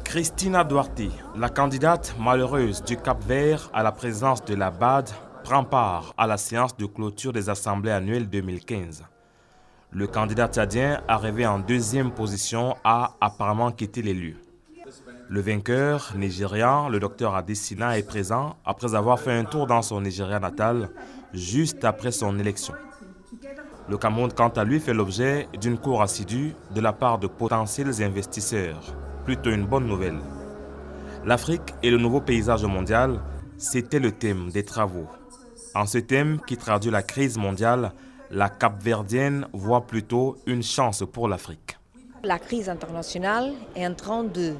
Christina Duarte, la candidate malheureuse du Cap-Vert à la présidence de la BAD, prend part à la séance de clôture des assemblées annuelles 2015. Le candidat tchadien, arrivé en deuxième position, a apparemment quitté les lieux. Le vainqueur nigérian, le docteur Adesina, est présent après avoir fait un tour dans son Nigeria natal juste après son élection. Le Cameroun, quant à lui, fait l'objet d'une cour assidue de la part de potentiels investisseurs. Plutôt une bonne nouvelle. L'Afrique et le nouveau paysage mondial, c'était le thème des travaux. En ce thème qui traduit la crise mondiale, la Cap-Verdienne voit plutôt une chance pour l'Afrique. La crise internationale est en train de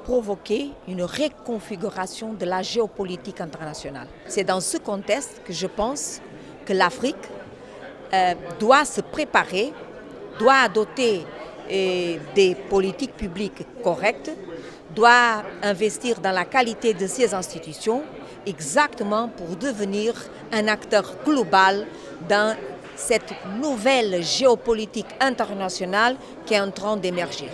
provoquer une reconfiguration de la géopolitique internationale. C'est dans ce contexte que je pense que l'Afrique doit se préparer, doit adopter des politiques publiques correctes, doit investir dans la qualité de ses institutions, exactement pour devenir un acteur global dans cette nouvelle géopolitique internationale qui est en train d'émerger.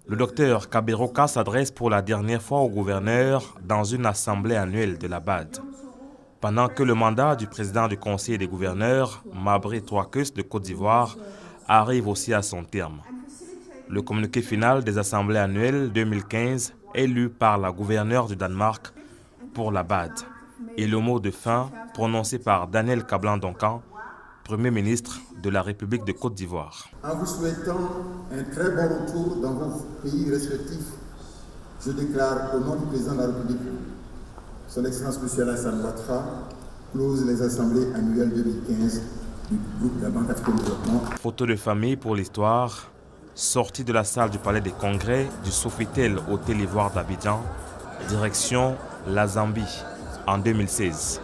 Le docteur Kaberoka s'adresse pour la dernière fois au gouverneur dans une assemblée annuelle de la BAD. Pendant que le mandat du président du Conseil des gouverneurs, Mabré Touakeus de Côte d'Ivoire, arrive aussi à son terme. Le communiqué final des assemblées annuelles 2015 est lu par la gouverneure du Danemark pour la BAD et le mot de fin prononcé par Daniel Kablan-Donkan, Premier ministre de la République de Côte d'Ivoire. En vous souhaitant un très bon retour dans vos pays respectifs, je déclare au nom du président de la République, Son Excellence M. Alassane Ouattara, close les assemblées annuelles 2015 du groupe de la Banque africaine de développement. Photo de famille pour l'histoire, sortie de la salle du Palais des Congrès du Sofitel Hôtel Ivoire d'Abidjan, direction la Zambie en 2016.